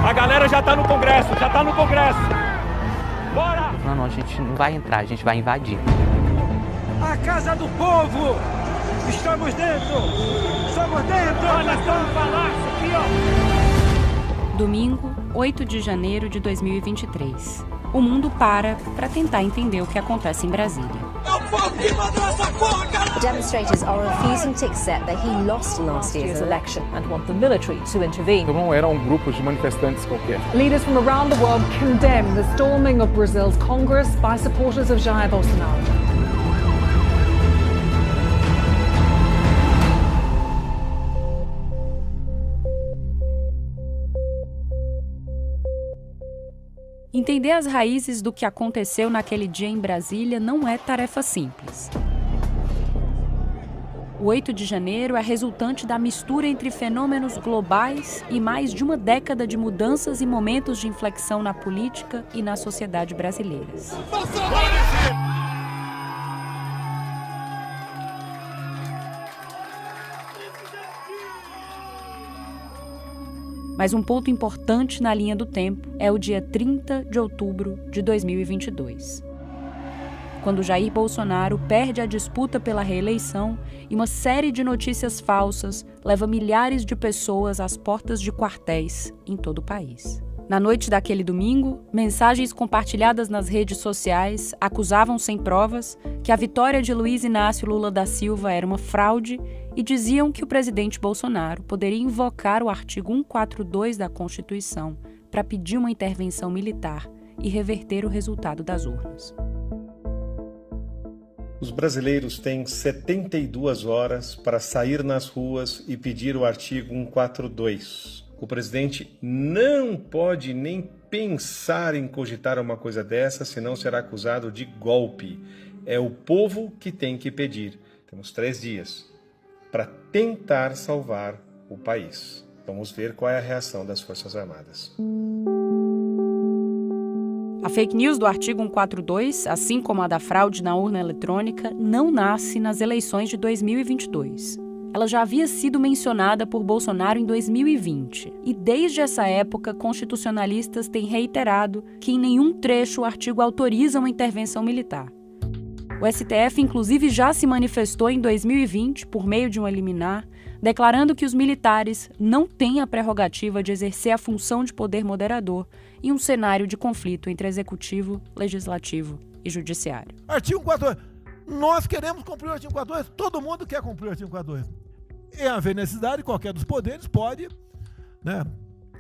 A galera já tá no Congresso, Bora! Não, a gente não vai entrar, a gente vai invadir. A casa do povo! Estamos dentro! Olha só o palácio aqui, ó! Domingo, 8 de janeiro de 2023. O mundo para tentar entender o que acontece em Brasília. Demonstrators are refusing to accept that he lost last year's election and want the military to intervene. Então não era um grupo de manifestantes qualquer. Leaders from around the world condemn the storming of Brazil's Congress by supporters of Jair Bolsonaro. Entender as raízes do que aconteceu naquele dia em Brasília não é tarefa simples. O 8 de janeiro é resultante da mistura entre fenômenos globais e mais de uma década de mudanças e momentos de inflexão na política e na sociedade brasileiras. Mas um ponto importante na linha do tempo é o dia 30 de outubro de 2022. Quando Jair Bolsonaro perde a disputa pela reeleição e uma série de notícias falsas leva milhares de pessoas às portas de quartéis em todo o país. Na noite daquele domingo, mensagens compartilhadas nas redes sociais acusavam sem provas que a vitória de Luiz Inácio Lula da Silva era uma fraude e diziam que o presidente Bolsonaro poderia invocar o artigo 142 da Constituição para pedir uma intervenção militar e reverter o resultado das urnas. Os brasileiros têm 72 horas para sair nas ruas e pedir o artigo 142. O presidente não pode nem pensar em cogitar uma coisa dessa, senão será acusado de golpe. É o povo que tem que pedir. Temos 3 dias para tentar salvar o país. Vamos ver qual é a reação das Forças Armadas. A fake news do artigo 142, assim como a da fraude na urna eletrônica, não nasce nas eleições de 2022. Ela já havia sido mencionada por Bolsonaro em 2020. E desde essa época, constitucionalistas têm reiterado que em nenhum trecho o artigo autoriza uma intervenção militar. O STF, inclusive, já se manifestou em 2020, por meio de uma liminar, declarando que os militares não têm a prerrogativa de exercer a função de poder moderador em um cenário de conflito entre executivo, legislativo e judiciário. Artigo 142. Nós queremos cumprir o artigo 142. Todo mundo quer cumprir o artigo 142. Em haver necessidade, qualquer dos poderes pode,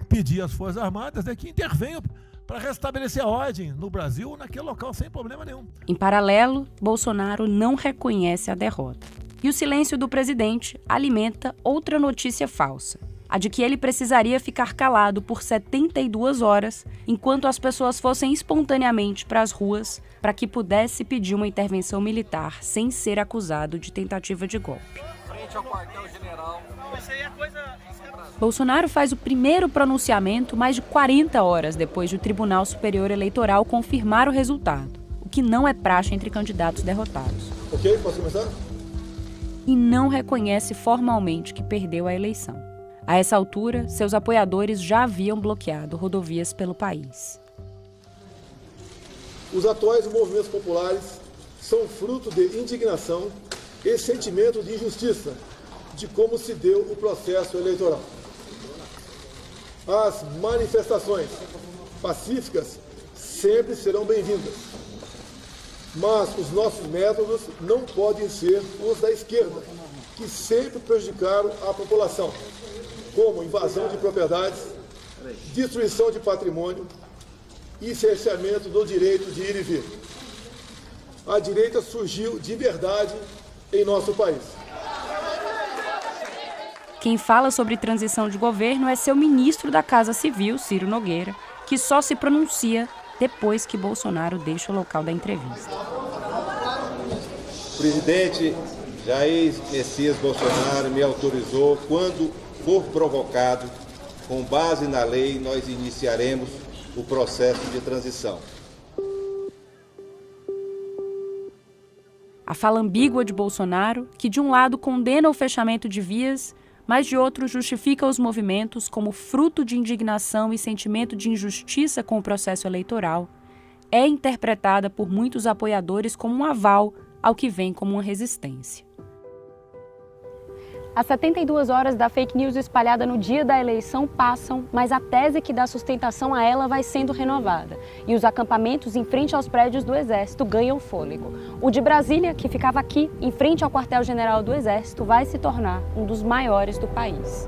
pedir às Forças Armadas que intervenham para restabelecer a ordem no Brasil ou naquele local sem problema nenhum. Em paralelo, Bolsonaro não reconhece a derrota. E o silêncio do presidente alimenta outra notícia falsa, a de que ele precisaria ficar calado por 72 horas enquanto as pessoas fossem espontaneamente para as ruas para que pudesse pedir uma intervenção militar sem ser acusado de tentativa de golpe. Bolsonaro faz o primeiro pronunciamento mais de 40 horas depois de o Tribunal Superior Eleitoral confirmar o resultado, o que não é praxe entre candidatos derrotados. Ok, posso começar? E não reconhece formalmente que perdeu a eleição. A essa altura, seus apoiadores já haviam bloqueado rodovias pelo país. Os atuais movimentos populares são fruto de indignação e sentimento de injustiça de como se deu o processo eleitoral. As manifestações pacíficas sempre serão bem-vindas, mas os nossos métodos não podem ser os da esquerda, que sempre prejudicaram a população, como invasão de propriedades, destruição de patrimônio e cerceamento do direito de ir e vir. A direita surgiu de verdade em nosso país. Quem fala sobre transição de governo é seu ministro da Casa Civil, Ciro Nogueira, que só se pronuncia depois que Bolsonaro deixa o local da entrevista. O presidente Jair Messias Bolsonaro me autorizou, quando for provocado, com base na lei, nós iniciaremos o processo de transição. A fala ambígua de Bolsonaro, que de um lado condena o fechamento de vias, mas de outros justifica os movimentos como fruto de indignação e sentimento de injustiça com o processo eleitoral. É interpretada por muitos apoiadores como um aval ao que vem como uma resistência. As 72 horas da fake news espalhada no dia da eleição passam, mas a tese que dá sustentação a ela vai sendo renovada. E os acampamentos em frente aos prédios do Exército ganham fôlego. O de Brasília, que ficava aqui, em frente ao quartel-general do Exército, vai se tornar um dos maiores do país.